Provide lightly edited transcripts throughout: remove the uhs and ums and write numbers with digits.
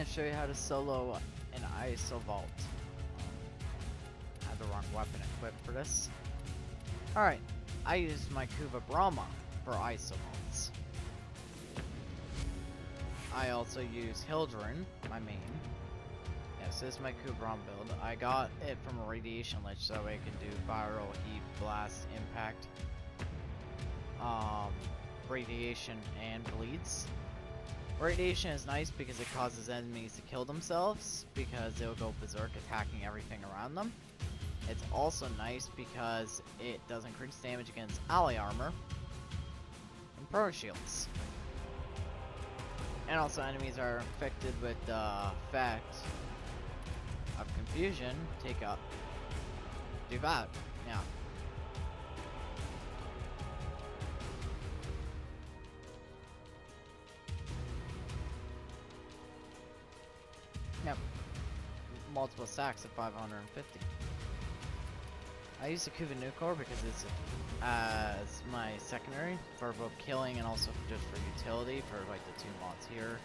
to show you how to solo an ISO vault. I had the wrong weapon equipped for this. Alright, I used my Kuva Brahma for ISO vaults. I also use Hildren, my main. Yes, this is my Kuva Brahma build. I got it from a radiation lich so I can do viral, heat, blast, impact, radiation, and bleeds. Radiation is nice because it causes enemies to kill themselves because they'll go berserk attacking everything around them. It's also nice because it does increase damage against ally armor and pro shields. And also enemies are infected with the effect of confusion. Take up. Do that. Yeah. Yep. Multiple stacks of 550. I use the Kuva Nucor because it's as my secondary for both killing and also just for utility for like the two mods here.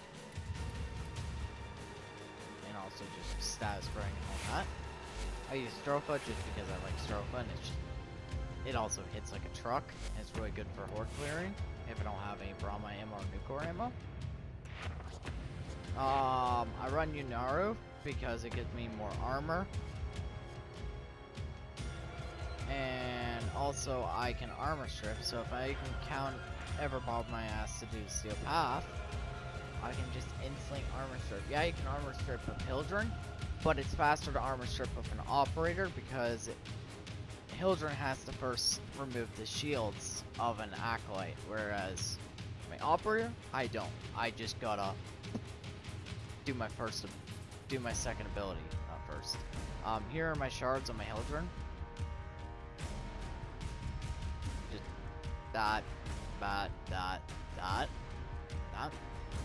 And also just status spraying and all that. I use Stropha just because I like Stropha and it also hits like a truck and it's really good for horde clearing if I don't have any Brahma ammo or Nucor ammo. I run Yunaru because it gives me more armor. And also I can armor strip, so if I can ever bob my ass to do Steel Path, I can just instantly armor strip. Yeah, you can armor strip with Hildren, but it's faster to armor strip with an operator because Hildren has to first remove the shields of an acolyte, whereas my operator, I don't. I just gotta do my second ability first. Here are my shards on my Hildren. Just that.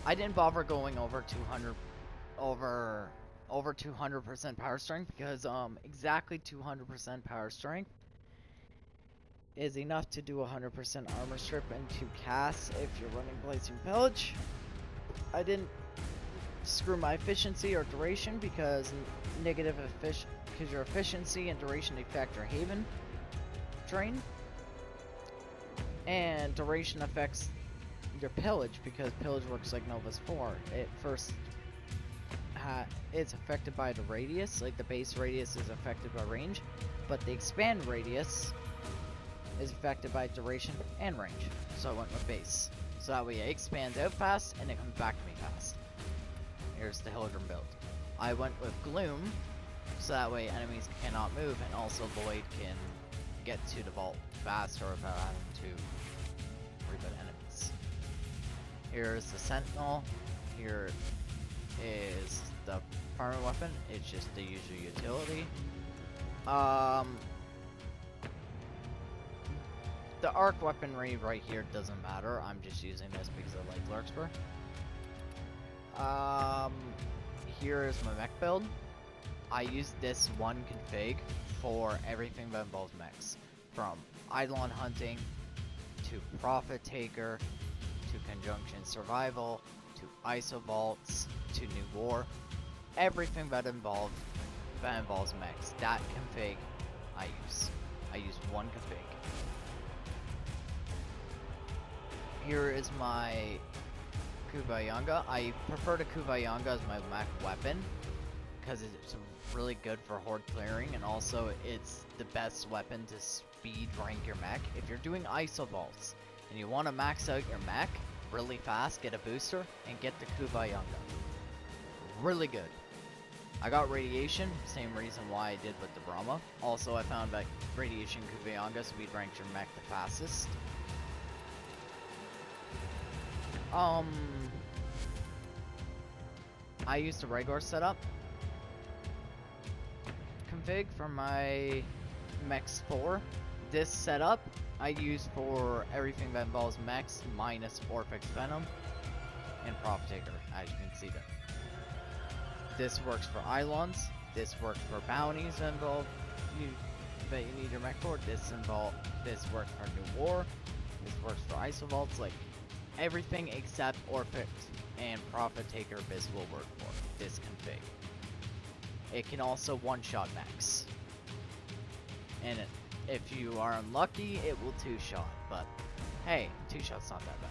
I didn't bother going over 200% power strength because exactly 200% power strength is enough to do 100% armor strip and 2 casts if you're running Blazing Pillage. I didn't screw my efficiency or duration because your efficiency and duration affect your Haven drain, and duration affects your pillage because pillage works like Novus 4. It's affected by the radius, like the base radius is affected by range, but the expand radius is affected by duration and range. So I went with base, so that way it expands out fast and it comes back to me fast. Here's the Hildren build. I went with Gloom, so that way enemies cannot move, and also Void can get to the vault faster without having to reboot enemies. Here's the Sentinel. Here is the farming weapon. It's just the usual utility. The arc weaponry right here doesn't matter. I'm just using this because I like Larkspur. Here is my mech build. I use this one config for everything that involves mechs, from Eidolon hunting to Profit Taker to Conjunction Survival to ISO vaults to New War. Everything that involves mechs. That config I use. I use one config. Here is my Kuva Yanga. I prefer the Kuva Yanga as my mech weapon because it's really good for horde clearing, and also it's the best weapon to speed rank your mech. If you're doing ISO vaults and you want to max out your mech really fast, get a booster, and get the Kuva Yanga. Really good. I got radiation, same reason why I did with the Brahma. Also, I found that radiation Kuva Yanga speed ranks your mech the fastest. I used a Rhaegar setup config for my Mechs 4. This setup I use for everything that involves mechs minus Orphix Venom and Profit Taker, as you can see there. This works for Eidolons. This works for bounties that you need your mech for. This works for New War. This works for ISO vaults. Like everything except Orphix and Profit Taker, this will work for. this config. It can also one-shot mechs. And if you are unlucky, it will two-shot, but hey, two-shot's not that bad.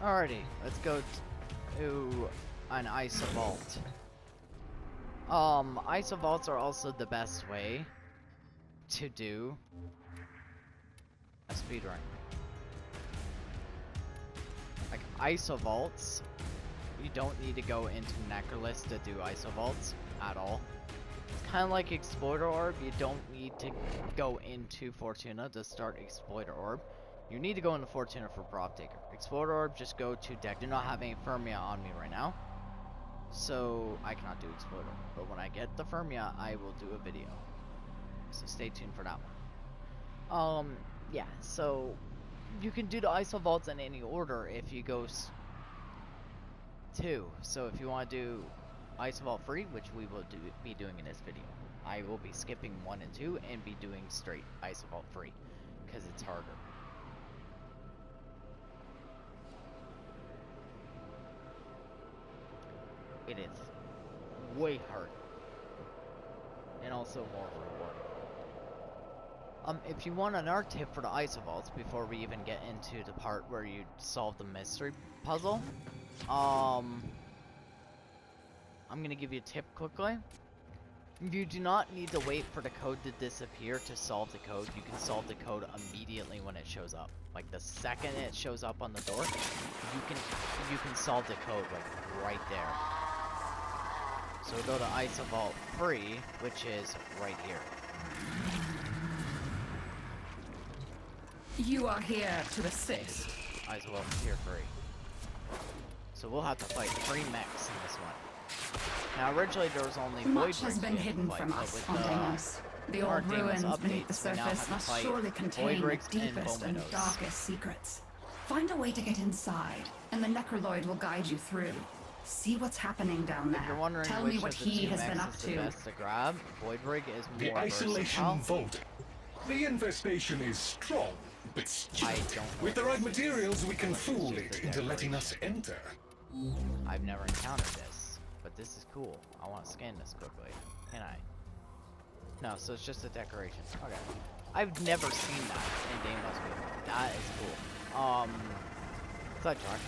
Alrighty, let's go to an Isovault. Isovaults are also the best way to do a speedrun. Like Isovaults, you don't need to go into Necrolis to do Isovaults at all. It's kind of like Exploiter Orb, you don't need to go into Fortuna to start Exploiter Orb. You need to go into Fortuna for Prop Taker. Exploiter Orb, just go to deck. Do not have any Firmia on me right now, so I cannot do Exploiter. But when I get the Firmia, I will do a video. So stay tuned for that one. Yeah, so you can do the Isovaults in any order if you go two. So if you want to do Isovault free, which we will be doing in this video, I will be skipping 1 and 2 and be doing straight Isovault free because it's harder. It is way harder and also more rewarding. If you want another tip for the Isovaults before we even get into the part where you solve the mystery puzzle, I'm gonna give you a tip quickly. You do not need to wait for the code to disappear to solve the code. You can solve the code immediately when it shows up. Like the second it shows up on the door, you can solve the code like right there. So we go to Isovault free, which is right here. You are here to assist. Isovault tier free. So we'll have to fight 3 mechs in this one. Now originally there was only Much Void has been hidden from us on Deimos. The old ruins beneath the surface must surely contain the deepest and darkest secrets. Find a way to get inside, and the Necroloid will guide you through. See what's happening down there. If you're wondering Tell which me what of the he two has been mechs up is the to. best to grab, Void Rig is The more isolation versatile. vault. The infestation is strong, but I stupid. don't know With the what right this is. materials, we can Let's fool use it the into letting us decoration. enter. I've never encountered this, but this is cool. I want to scan this quickly. Can I? No, so it's just a decoration. Okay. I've never seen that in Deimos before. That is cool. Sidetrack.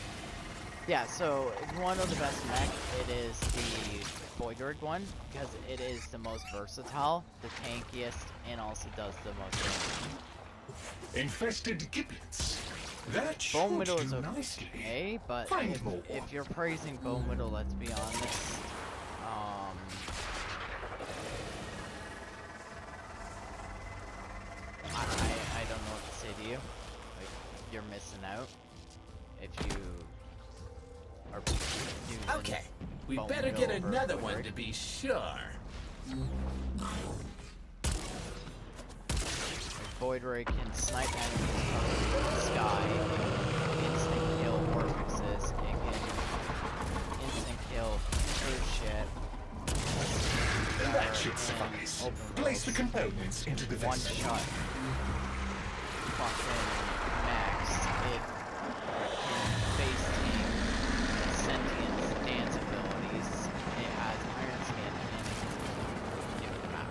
Yeah, so if you want to know the best mech, it is the Void Rig one, because it is the most versatile, the tankiest, and also does the most damage. Infested giblets. That Bone should Widow is do nicely. okay, but Find more. if you're praising Bone Widow, let's be honest, I don't know what to say to you. Like, you're missing out if you are using Okay, we Bone better Widow get over another Void one Rig. to be sure. Void Ray can snipe enemies from the sky, instant kill Vortexes, it can instant kill cruise ship. That should suffice. Place the components into the One vessel. shot. Fucking max. It can face team sentient dance abilities. It has iron skin and it can give it back.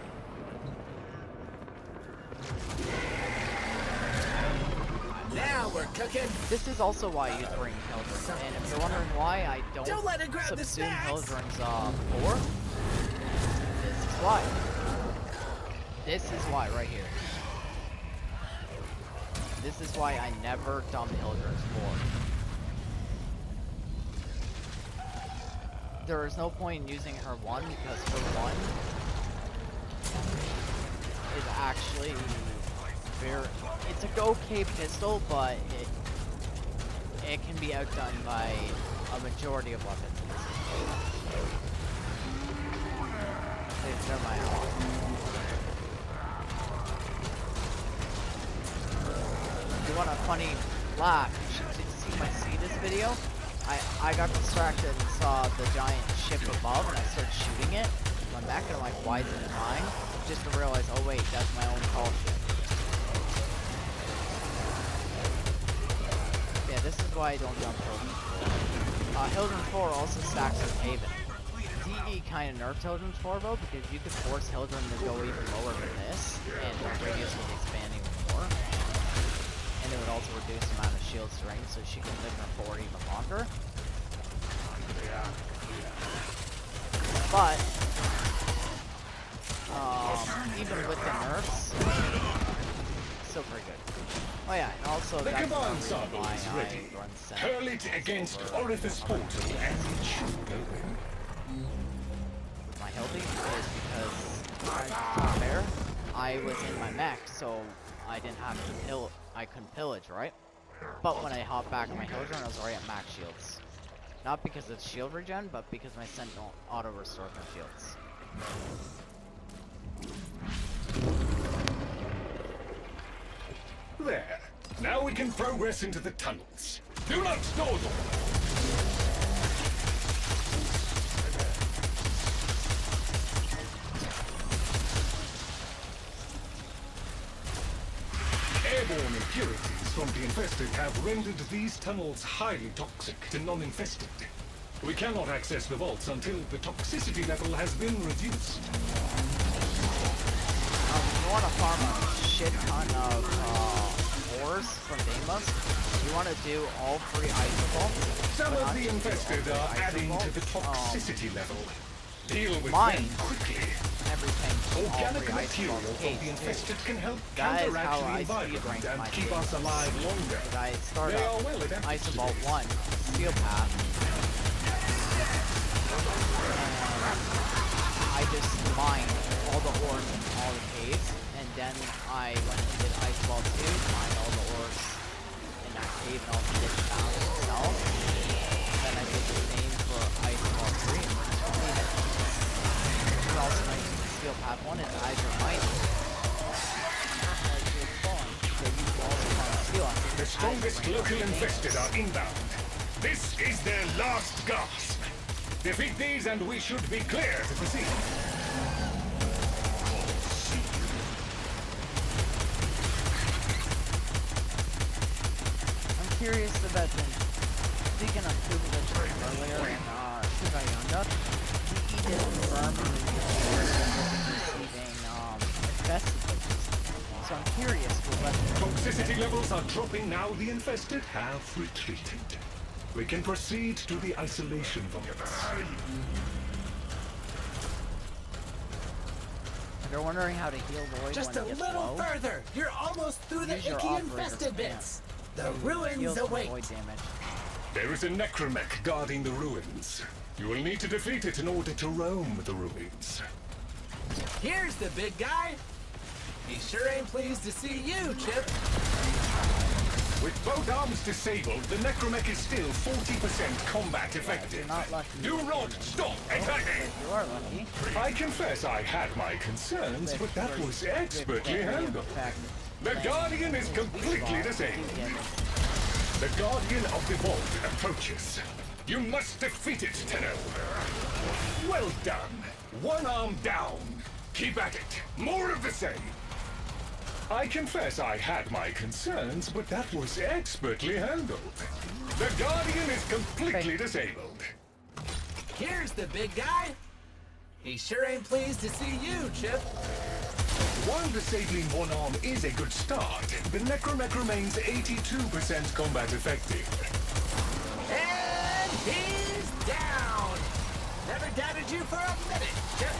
Now we're cooking. This is also why you bring Hildrings, and if you're wondering why I Don't let it grab the subsume snacks! Hildrings 4, this is why. This is why right here. This is why I never dump Hildrings 4. There is no point in using her 1 because her 1 is actually very, it's a okay pistol, but it can be outdone by a majority of weapons. They're my allies. If you want a funny laugh, you should see my Cetus video. I got distracted and saw the giant ship above, and I started shooting it. Went back and I'm like, why isn't it mine? Just to realize, oh wait, that's my own call ship. why I don't jump Hildren 4. Hildren 4 also stacks with Haven. DE kind of nerfed Hildren 4 though, because you could force Hildren to go even lower than this, and the radius would expand even more. And it would also reduce the amount of shield strength, so she can live in her 4 even longer. But, even with the nerfs, still pretty good. Oh yeah, and also The that's command the reason sample why is I ready. run Hurl it against Orifice Portal and it should go in. with my healthy is because there, I was in my mech, so I didn't have to I couldn't pillage, right? But when I hopped back on my Hildren, I was already at max shields. Not because it's shield regen, but because my Sentinel auto restored my shields. There. Now we can progress into the tunnels. Do not dawdle! Airborne impurities from the infested have rendered these tunnels highly toxic to non-infested. We cannot access the vaults until the toxicity level has been reduced. You want to farm a shit ton of ores from Deimos. You want to do all 3 Isoball. Some of the infested are adding to the toxicity level. Deal with mine. them quickly. Everything from all 3 Organic material Isoballs from the infested can help That is counteract how the I environment speed rank my and keep games. us alive longer. I start They up are well adapted to Isoball this. 1, Steel Path. I just mined all the ores in all the caves, and then I went and did Isoball 2, mined all the ores in that cave, and also did found it itself. Then I did the same for Isoball 3, and just completed it. It's also nice with Steel Path 1 is as you're mining. The strongest local infested are inbound. This is their last gasp. Defeat these and we should be clear to proceed. I'm curious about them. Speaking of Kublai earlier in Kugayanda, he did confirm receiving infested witches. So I'm curious what Toxicity levels are dropping now. The infested have retreated. We can proceed to the isolation vaults. if you're wondering how to heal Void Just when a it gets little low, further. You're almost through the use your icky operator's infested command. bits. The Heal ruins some await. Void damage. There is a necromech guarding the ruins. You will need to defeat it in order to roam the ruins. Here's the big guy. He sure ain't pleased to see you, Chip. With both arms disabled, the necromech is still 40% combat effective. not lucky. Do not stop attacking! You are lucky. I confess I had my concerns, but that was expertly handled. The Guardian is completely disabled. The Guardian of the Vault approaches. You must defeat it, Tenno. Well done. One arm down. Keep at it. More of the same. I confess I had my concerns, but that was expertly handled. The Guardian is completely disabled. Here's the big guy. He sure ain't pleased to see you, Chip. While disabling one arm is a good start, the necromech remains 82% combat effective. And he's down. Never doubted you for a minute, Chip.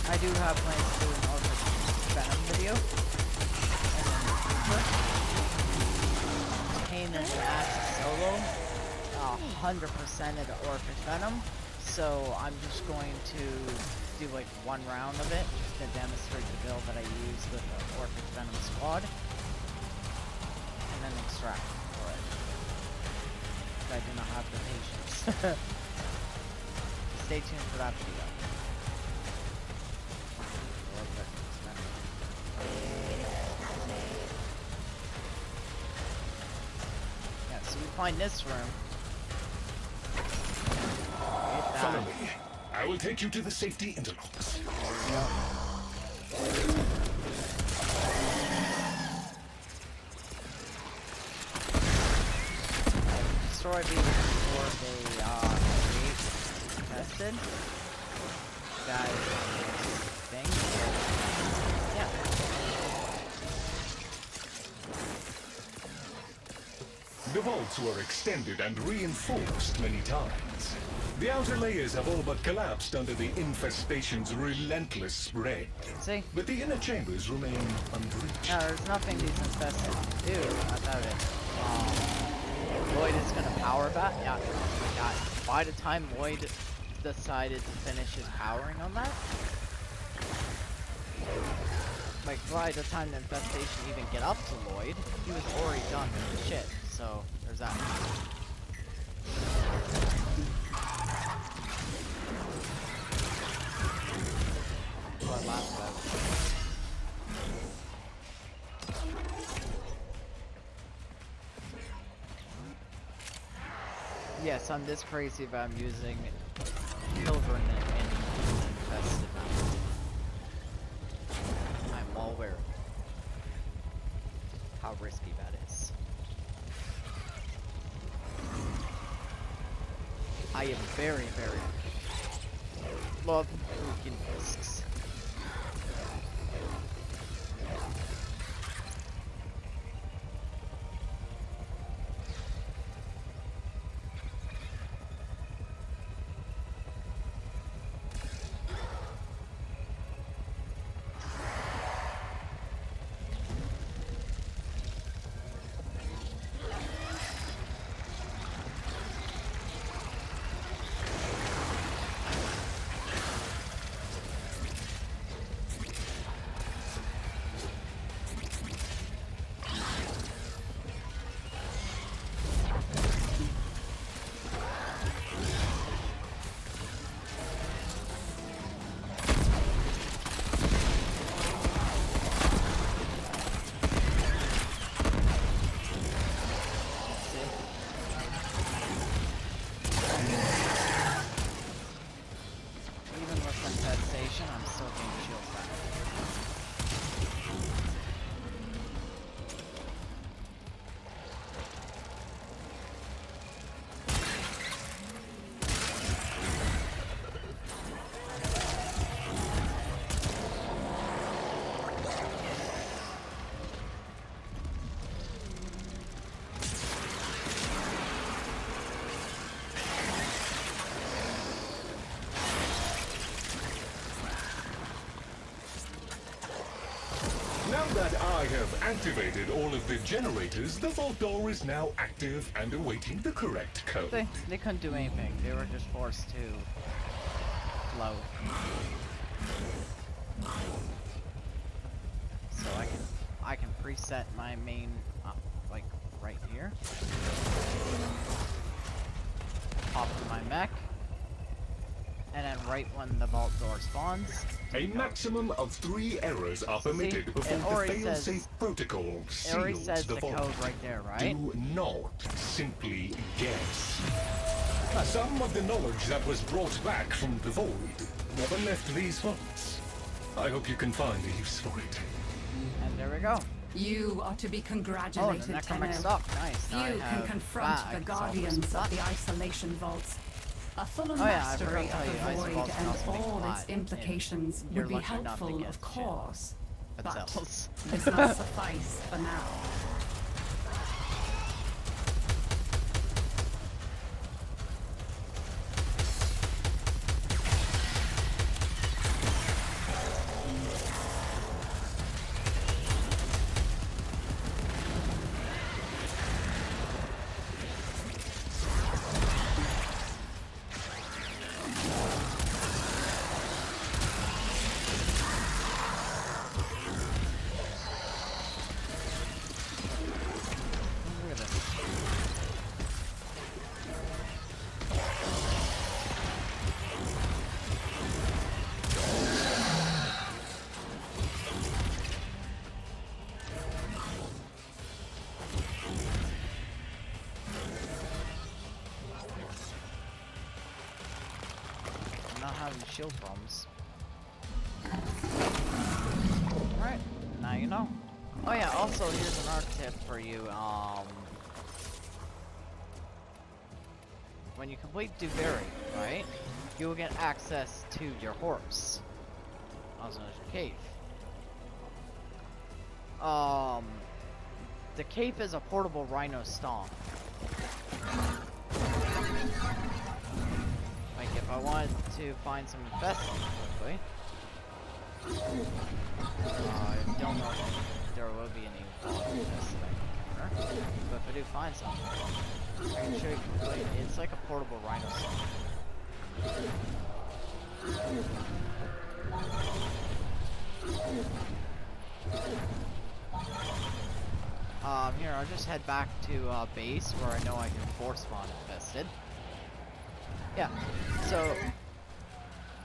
I do have plans to do an Orphic Venom video. Came in as a solo, 100%ed Orphic Venom, so I'm just going to do like one round of it, just to demonstrate the build that I use with the Orphic Venom squad, and then extract for it. I do not have the patience. Stay tuned for that video. Yeah, so we find this room, Follow me. I will take you to the safety interlocks. Destroy me before they tested. Guys, thing. Yeah. The vaults were extended and reinforced many times. The outer layers have all but collapsed under the infestation's relentless spread. See? But the inner chambers remain unbreached. No, there's nothing these infested do about it. Lloyd is gonna power that? Yeah. Yeah. By the time Lloyd decided to finish his powering on that, like by the time the infestation even get up to Lloyd, he was already done with the shit. So there's that. What last about? Yes, I'm this crazy if I'm using children and infested. I'm well aware of how risky that is. I am very, very love taking risks. Now that I have activated all of the generators, the vault door is now active and awaiting the correct code. They couldn't do anything. They were just forced to flow. So I can preset my main like right here. Pop in my mech. And then right when the vault door spawns, a maximum of 3 errors are permitted before the fail-safe protocol seals the vault. Code right there, right? Do not simply guess. Some of the knowledge that was brought back from the void never left these vaults. I hope you can find a use for it. And there we go. You are to be congratulated, Tenno. Nice. Few can confront the guardians of the isolation vaults. A fuller mastery of the void and all its implications would be helpful, of course, but does not suffice for now. these shield problems. Alright, now you know. Oh yeah, also here's an art tip for you. When you complete Duveri, right, you will get access to your horse. Also known as your cave. The cave is a portable rhino stomp. Like if I wanted to find some infested quickly, I don't know if there will be any infested I can encounter, but if I do find some, I can show you quickly. It's like a portable rhino stomp. Here, I'll just head back to base where I know I can force spawn infested. Yeah, so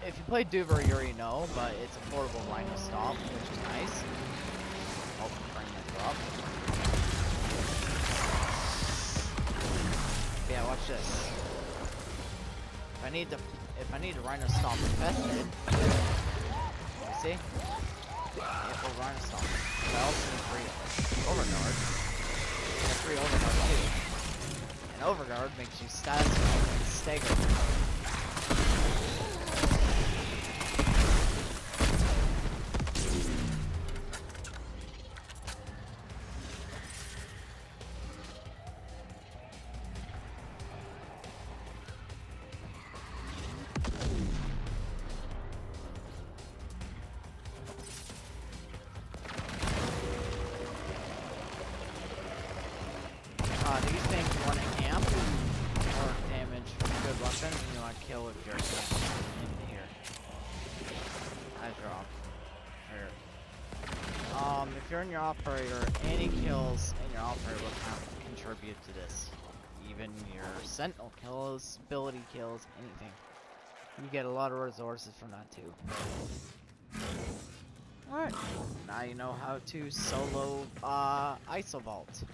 if you play Duver, you already know, but it's a portable rhino stomp, which is nice. Oh, bring that up. Yeah, watch this. If I need a rhino stomp infested, you see? It will rhino stomp. I also need 3 overguard. And 3 overguard too. And overguard makes you status and stagger. These things run an amp or damage from a good weapon, and you want to kill if you're in here. I drop. Here. If you're in your operator, any kills in your operator will contribute to this. Even your sentinel kills, ability kills, anything. You get a lot of resources from that too. Alright, now you know how to solo Isovault.